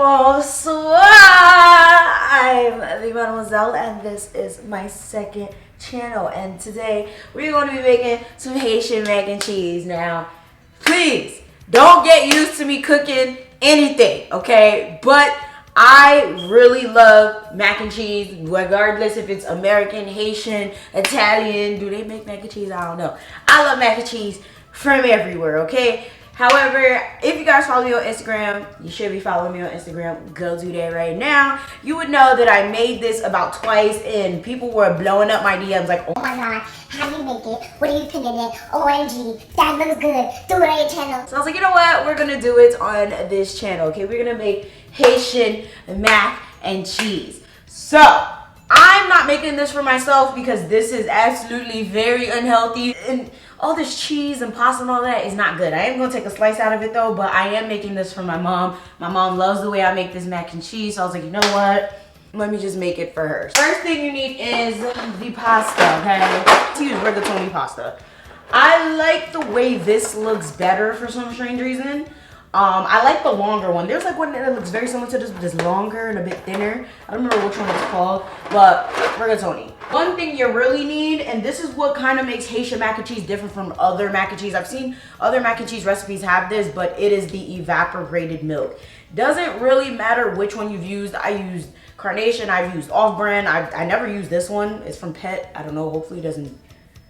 Bonsoir! I'm the Mademoiselle and this is my second channel, and today we're going to be making some Haitian mac and cheese. Now, please don't get used to me cooking anything, okay? But I really love mac and cheese, regardless if it's American, Haitian, Italian. Do they make mac and cheese? I don't know. I love mac and cheese from everywhere, okay? However, if you guys follow me on Instagram, you should be following me on Instagram. Go do that right now. You would know that I made this about twice and people were blowing up my DMs like, oh my god, how do you make it? What are you putting in it? OMG, that looks good. Do it on your channel. So I was like, you know what? We're gonna do it on this channel, okay? We're gonna make Haitian mac and cheese. So I'm not making this for myself because this is absolutely very unhealthy, and all this cheese and pasta and all that is not good. I am going to take a slice out of it though, but I am making this for my mom. My mom loves the way I make this mac and cheese, so I was like, you know what? Let me just make it for her. First thing you need is the pasta, okay? To use rigatoni pasta. I like the way this looks better for some strange reason. I like the longer one. There's like one that looks very similar to this, but it's longer and a bit thinner. I don't remember which one it's called, but rigatoni. One thing you really need, and this is what kind of makes Haitian mac and cheese different from other mac and cheese. I've seen other mac and cheese recipes have this, but it is the evaporated milk. Doesn't really matter which one you've used. I used Carnation, I've used off-brand. I never used this one. It's from Pet. I don't know, hopefully it doesn't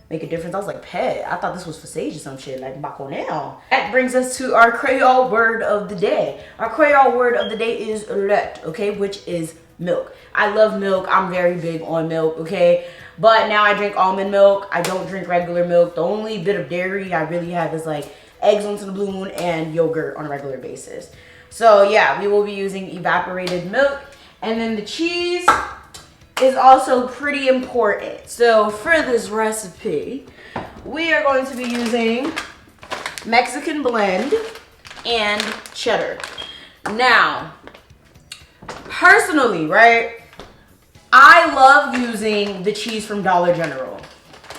make a difference. I was like, Pet? I thought this was for Sage or some shit, like Baconel. That brings us to our Creole word of the day. Our Creole word of the day is lait, okay, which is milk. I love milk. I'm very big on milk, okay? But now I drink almond milk. I don't drink regular milk. The only bit of dairy I really have is like eggs once in a blue moon and yogurt on a regular basis. So yeah, we will be using evaporated milk. And then the cheese is also pretty important. So for this recipe, we are going to be using Mexican blend and cheddar. Now, personally, right, I love using the cheese from Dollar General.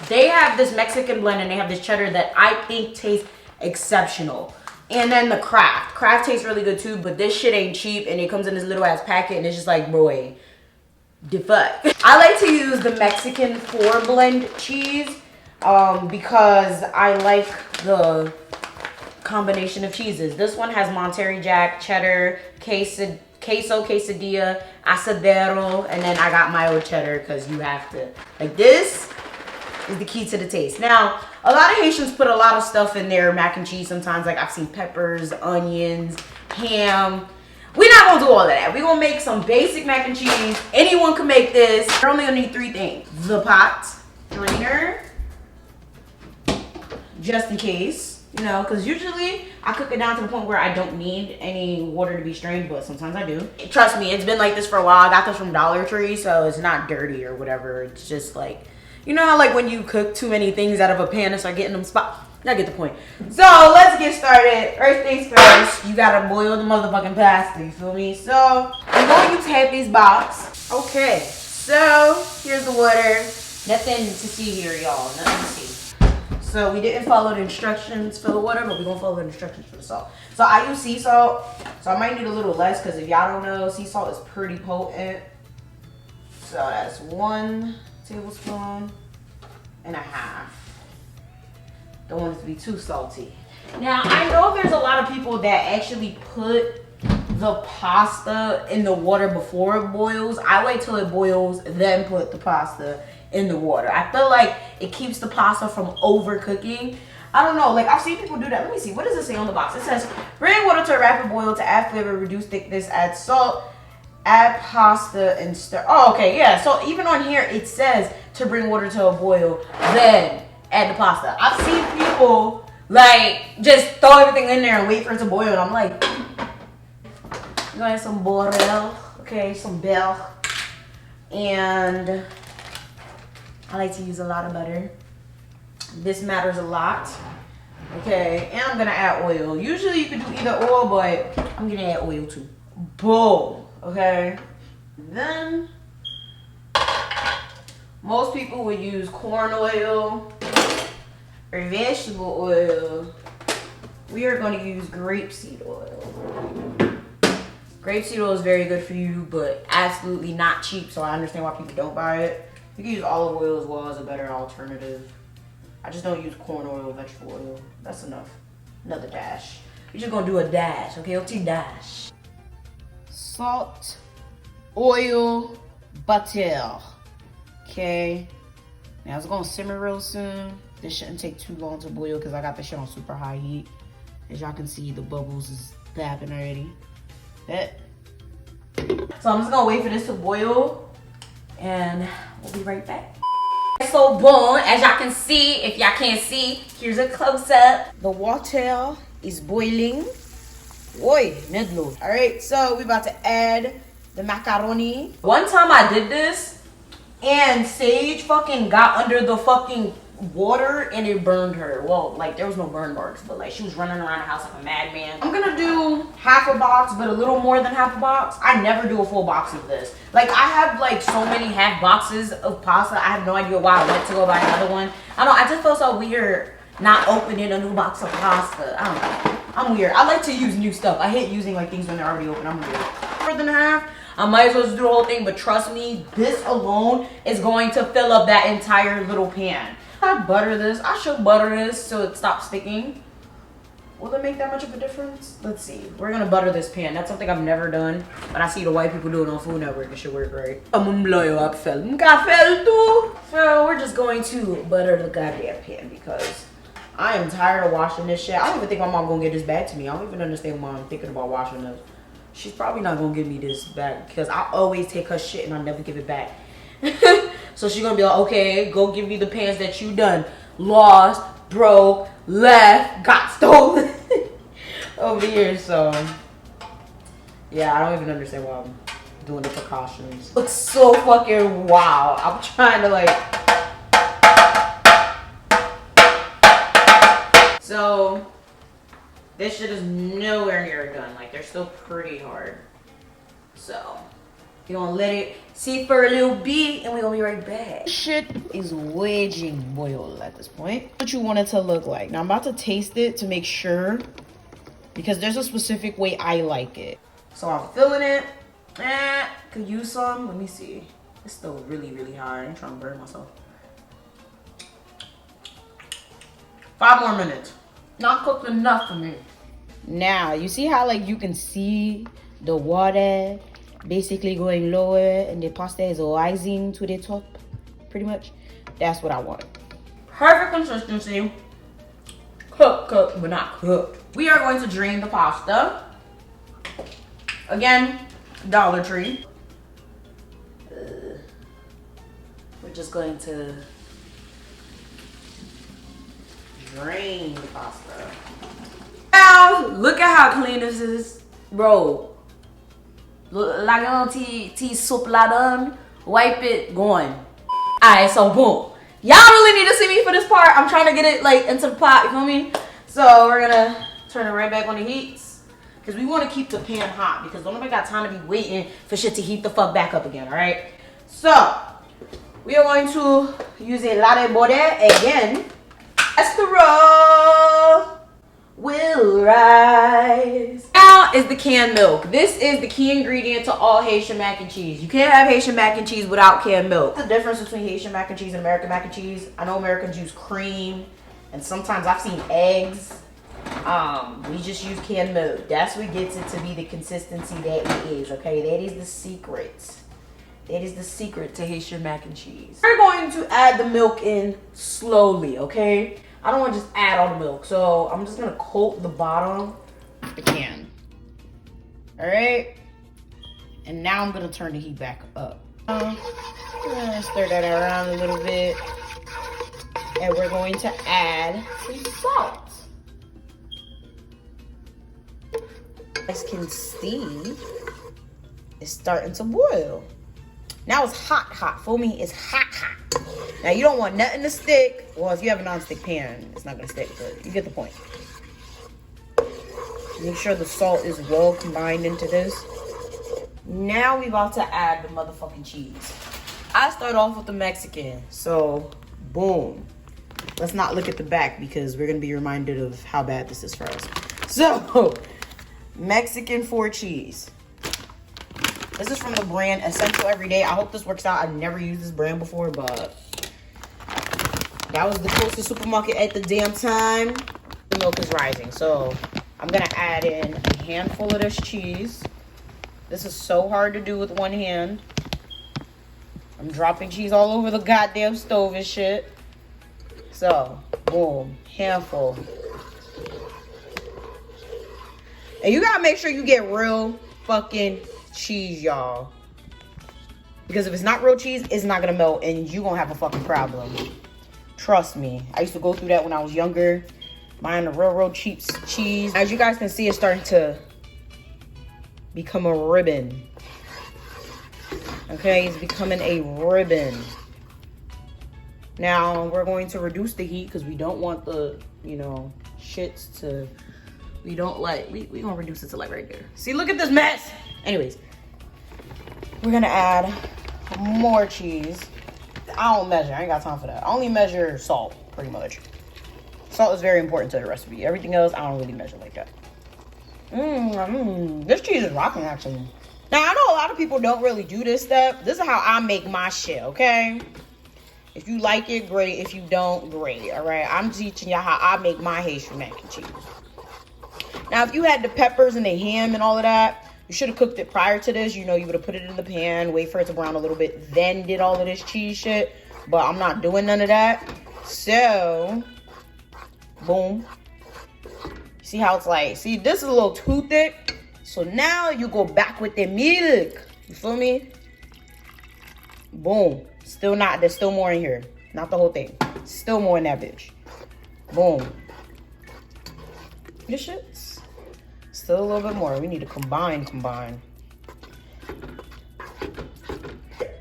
They have this Mexican blend and they have this cheddar that I think tastes exceptional. And then the Kraft tastes really good too, but this shit ain't cheap and it comes in this little ass packet and it's just like, boy, the fuck. I like to use the Mexican 4 blend cheese because I like the combination of cheeses. This one has Monterey Jack, cheddar, queso, quesadilla, asadero, and then I got mayo cheddar because you have to. Like, this is the key to the taste. Now, a lot of Haitians put a lot of stuff in their mac and cheese sometimes. Like, I've seen peppers, onions, ham. We're not gonna do all of that. We're gonna make some basic mac and cheese. Anyone can make this. You're only gonna need 3 things. The pot, strainer, just in case, you know, because usually I cook it down to the point where I don't need any water to be strained, but sometimes I do. Trust me, it's been like this for a while. I got this from Dollar Tree, so it's not dirty or whatever. It's just like, you know how like when you cook too many things out of a pan and start getting them spot. I get the point. So let's get started. First things first, you gotta boil the motherfucking pasta, you feel me? So I'm going to use Happy's box. Okay, so here's the water. Nothing to see here, y'all. Nothing to see. So we didn't follow the instructions for the water, but we're gonna follow the instructions for the salt. So I use sea salt, so I might need a little less because if y'all don't know, sea salt is pretty potent. So that's 1 tablespoon and a half. Don't want it to be too salty. Now, I know there's a lot of people that actually put the pasta in the water before it boils. I wait till it boils, then put the pasta in the water. I feel like it keeps the pasta from overcooking. I don't know, like I've seen people do that. Let me see, what does it say on the box? It says, bring water to a rapid boil to add flavor, reduce thickness, add salt, add pasta, and stir. Oh, okay, yeah. So even on here, it says to bring water to a boil, then add the pasta. I've seen people like just throw everything in there and wait for it to boil. And I'm like, I'm gonna add some borel, okay, some bell, and I like to use a lot of butter. This matters a lot, okay. And I'm gonna add oil. Usually you can do either oil, but I'm gonna add oil too. Boom, okay. Then most people would use corn oil or vegetable oil. We are going to use grapeseed oil. Grapeseed oil is very good for you, but absolutely not cheap, so I understand why people don't buy it. You can use olive oil as well as a better alternative. I just don't use corn oil, vegetable oil. That's enough. Another dash. You're just gonna do a dash, okay? OT dash. Salt, oil, butter. Okay. Now it's gonna simmer real soon. This shouldn't take too long to boil because I got this shit on super high heat. As y'all can see, the bubbles is popping already. So I'm just gonna wait for this to boil and we'll be right back. So boom, as y'all can see, if y'all can't see, here's a close-up. The water is boiling. Oi, medlo. All right, so we're about to add the macaroni. One time I did this and Sage fucking got under the fucking water and it burned her. Well, like there was no burn marks, but like she was running around the house like a madman. I'm gonna do half a box, but a little more than half a box. I never do a full box of this. Like I have like so many half boxes of pasta. I have no idea why I went to go buy another one. I don't know, I just feel so weird not opening a new box of pasta. I don't know. I'm weird. I like to use new stuff. I hate using like things when they're already open. I'm weird. More than half. I might as well just do the whole thing, but trust me, this alone is going to fill up that entire little pan. I butter this. I should butter this so it stops sticking. Will it make that much of a difference? Let's see. We're gonna butter this pan. That's something I've never done, but I see the white people do it on Food Network. It should work great. So we're just going to butter the goddamn pan because I am tired of washing this shit. I don't even think my mom gonna get this back to me. I don't even understand why I'm thinking about washing this. She's probably not gonna give me this back because I always take her shit and I never give it back. So she's gonna be like, okay, go give me the pants that you done lost, broke, left, got stolen over here. So yeah, I don't even understand why I'm doing the precautions. Looks so fucking wild. I'm trying to like. So this shit is nowhere near done. Like they're still pretty hard. So you're gonna let it sit for a little bit and we're gonna be right back. This shit is wedging boiled at this point. What you want it to look like. Now I'm about to taste it to make sure because there's a specific way I like it. So I'm filling it. Could use some. Let me see. It's still really, really hard. I'm trying to burn myself. 5 more minutes. Not cooked enough for me. Now, you see how like you can see the water basically going lower and the pasta is rising to the top, pretty much. That's what I want. Perfect consistency. Cooked, but not cooked. We are going to drain the pasta. Again, Dollar Tree. We're just going to drain the pasta. Now, look at how clean this is. Bro, tea soup la done. Wipe it, going. Alright, so boom. Y'all really need to see me for this part. I'm trying to get it like into the pot, you feel me? So we're gonna turn it right back on the heats. Because we want to keep the pan hot because don't nobody got time to be waiting for shit to heat the fuck back up again, alright? So, we are going to use a latte butter again. Escarole will rise. Now is the canned milk. This is the key ingredient to all Haitian mac and cheese. You can't have Haitian mac and cheese without canned milk. The difference between Haitian mac and cheese and American mac and cheese. I know Americans use cream and sometimes I've seen eggs. We just use canned milk. That's what gets it to be the consistency that it is, okay? That is the secret. That is the secret to Haitian mac and cheese. We're going to add the milk in slowly, okay? I don't want to just add all the milk. So I'm just going to coat the bottom of the can. All right? And now I'm going to turn the heat back up. Stir that around a little bit. And we're going to add some salt. As you can see, it's starting to boil. Now it's hot, hot. For me, it's hot, hot. Now you don't want nothing to stick. Well, if you have a non-stick pan, it's not gonna stick, but you get the point. Make sure the salt is well combined into this. Now we about to add the motherfucking cheese. I start off with the Mexican, so boom. Let's not look at the back because we're gonna be reminded of how bad this is for us. So, Mexican 4 cheese. This is from the brand Essential Everyday. I hope this works out. I've never used this brand before, but that was the closest supermarket at the damn time. The milk is rising, so I'm gonna add in a handful of this cheese. This is so hard to do with one hand. I'm dropping cheese all over the goddamn stove and shit. So, boom, handful. And you gotta make sure you get real fucking cheese, y'all. Because if it's not real cheese, it's not gonna melt and you gonna have a fucking problem. Trust me. I used to go through that when I was younger. Buying the real cheap cheese. As you guys can see, it's starting to become a ribbon. Okay, it's becoming a ribbon. Now, we're going to reduce the heat because we don't want the, you know, shits to, we gonna reduce it to like right there. See, look at this mess. Anyways, we're gonna add more cheese. I don't measure, I ain't got time for that. I only measure salt, pretty much. Salt is very important to the recipe. Everything else, I don't really measure like that. This cheese is rocking, actually. Now, I know a lot of people don't really do this step. This is how I make my shit, okay? If you like it, great. If you don't, great, all right? I'm teaching y'all how I make my Haitian mac and cheese. Now, if you had the peppers and the ham and all of that, you should have cooked it prior to this. You know, you would have put it in the pan, wait for it to brown a little bit, then did all of this cheese shit. But I'm not doing none of that. So, boom. See how it's like, see, this is a little too thick. So now you go back with the milk. You feel me? Boom. Still not, there's still more in here. Not the whole thing. Still more in that bitch. Boom. This shit's still a little bit more. We need to combine.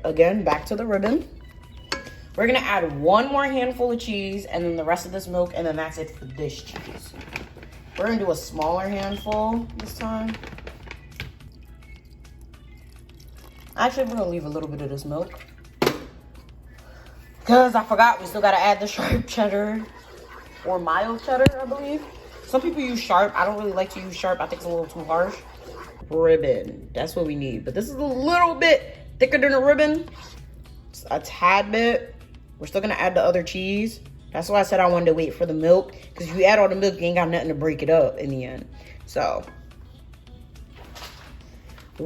Again, back to the ribbon. We're gonna add one more handful of cheese and then the rest of this milk, and then that's it for this cheese. We're gonna do a smaller handful this time. Actually, we're gonna leave a little bit of this milk. Because I forgot, we still gotta add the sharp cheddar or mild cheddar, I believe. Some people use sharp. I don't really like to use sharp. I think it's a little too harsh. Ribbon, that's what we need. But this is a little bit thicker than a ribbon. Just a tad bit. We're still gonna add the other cheese. That's why I said I wanted to wait for the milk. Because if you add all the milk, you ain't got nothing to break it up in the end. So,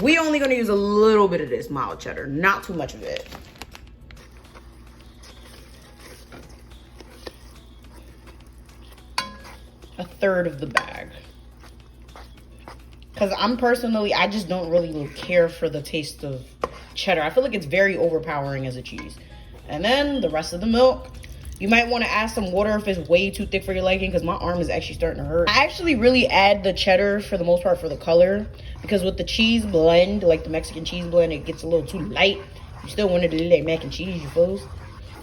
we only gonna use a little bit of this mild cheddar. Not too much of it. A third of the bag. Because I just don't really care for the taste of cheddar. I feel like it's very overpowering as a cheese. And then the rest of the milk. You might want to add some water if it's way too thick for your liking, because my arm is actually starting to hurt. I actually really add the cheddar for the most part for the color, because with the cheese blend, like the Mexican cheese blend, it gets a little too light. You still want it to look like mac and cheese, you fools.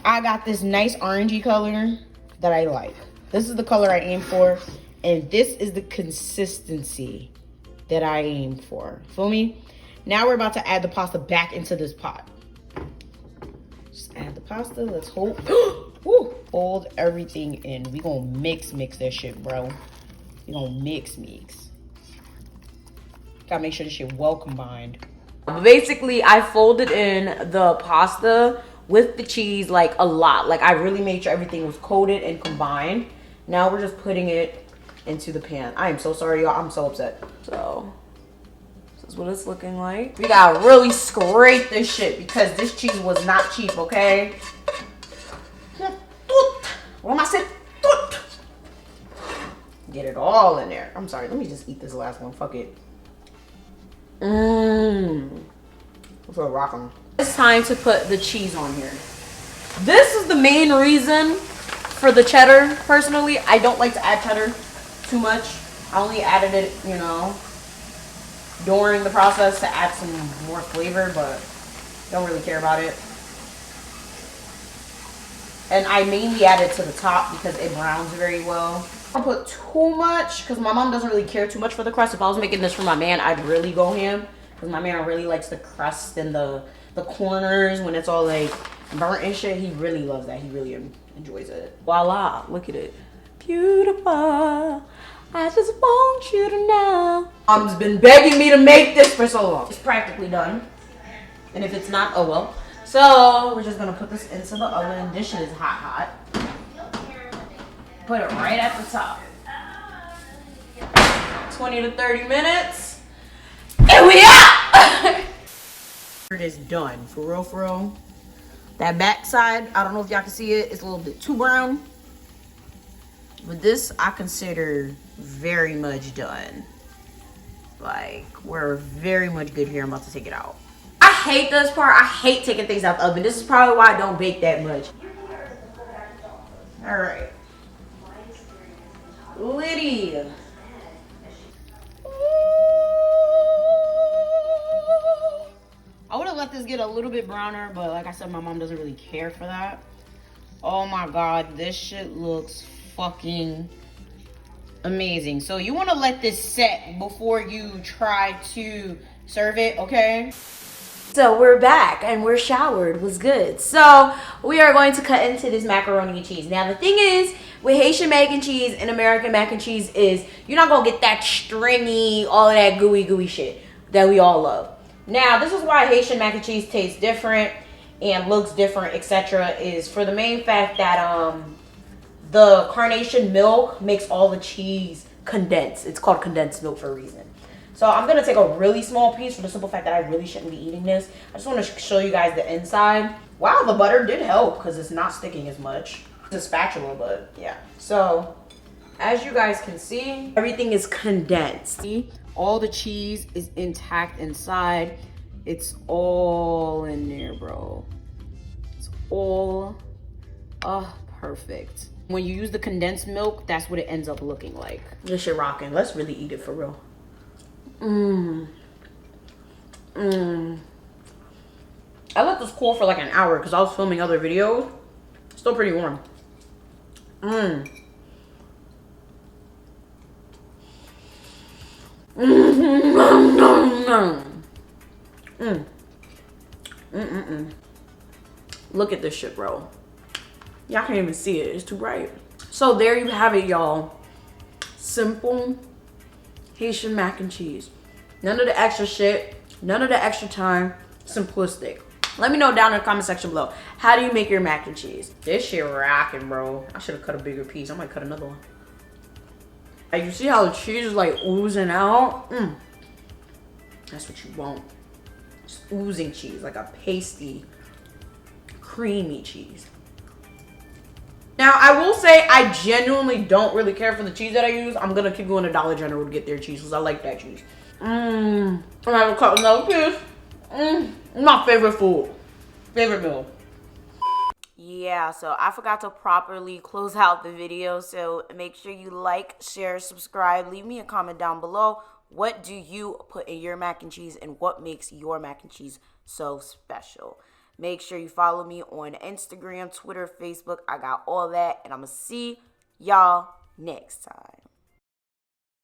I got this nice orangey color that I like. This is the color I aim for, and this is the consistency that I aim for. Feel me? Now we're about to add the pasta back into this pot. Just add the pasta. Let's hope. Woo, fold everything in. We gonna mix that shit, bro. We gonna mix. Gotta make sure this shit well combined. Basically, I folded in the pasta with the cheese like a lot. Like I really made sure everything was coated and combined. Now we're just putting it into the pan. I am so sorry, y'all. I'm so upset. So, this is what it's looking like. We gotta really scrape this shit because this cheese was not cheap, okay? What am I saying? Get it all in there. I'm sorry. Let me just eat this last one. Fuck it. What's up, rockin'? It's time to put the cheese on here. This is the main reason for the cheddar. Personally, I don't like to add cheddar too much. I only added it, you know, during the process to add some more flavor, but don't really care about it. And I mainly add it to the top because it browns very well. I don't put too much because my mom doesn't really care too much for the crust. If I was making this for my man, I'd really go ham because my man really likes the crust and the corners when it's all like burnt and shit. He really loves that. He really enjoys it. Voila, look at it. Beautiful. I just want you to know. Mom's been begging me to make this for so long. It's practically done. And if it's not, oh well. So we're just gonna put this into the oven. This shit is hot. Put it right at the top. 20 to 30 minutes. And we out! It is done. For real. That back side, I don't know if y'all can see it. It's a little bit too brown. But this, I consider very much done. Like, we're very much good here. I'm about to take it out. I hate this part. I hate taking things out the oven. This is probably why I don't bake that much. All right. Liddy. I would have let this get a little bit browner, but like I said, my mom doesn't really care for that. Oh my God, this shit looks fucking amazing. So you want to let this set before you try to serve it, okay? So we're back and we're showered. Was good. So we are going to cut into this macaroni and cheese. Now the thing is, with Haitian mac and cheese and American mac and cheese is you're not gonna get that stringy, all of that gooey shit that we all love. Now this is why Haitian mac and cheese tastes different and looks different, etc. Is for the main fact that the carnation milk makes all the cheese condensed. It's called condensed milk for a reason. So I'm going to take a really small piece for the simple fact that I really shouldn't be eating this. I just want to show you guys the inside. Wow, the butter did help because it's not sticking as much. It's a spatula, but yeah. So as you guys can see, everything is condensed. See? All the cheese is intact inside. It's all in there, bro. It's all perfect. When you use the condensed milk, that's what it ends up looking like. This shit rocking. Let's really eat it for real. I let this cool for like an hour because I was filming other videos. Still pretty warm. Look at this shit, bro. Y'all can't even see it. It's too bright. So there you have it, y'all. Simple Haitian mac and cheese. None of the extra shit. None of the extra time. Simplistic. Let me know down in the comment section below. How do you make your mac and cheese? This shit rocking, bro. I should have cut a bigger piece. I might cut another one. Like, you see how the cheese is like oozing out? That's what you want. Just oozing cheese. Like a pasty, creamy cheese. Now, I will say I genuinely don't really care for the cheese that I use. I'm going to keep going to Dollar General to get their cheese because I like that cheese. I'm going to cut another piece. My favorite food. Favorite meal. Yeah, so I forgot to properly close out the video. So make sure you like, share, subscribe. Leave me a comment down below. What do you put in your mac and cheese and what makes your mac and cheese so special? Make sure you follow me on Instagram, Twitter, Facebook. I got all that. And I'm going to see y'all next time.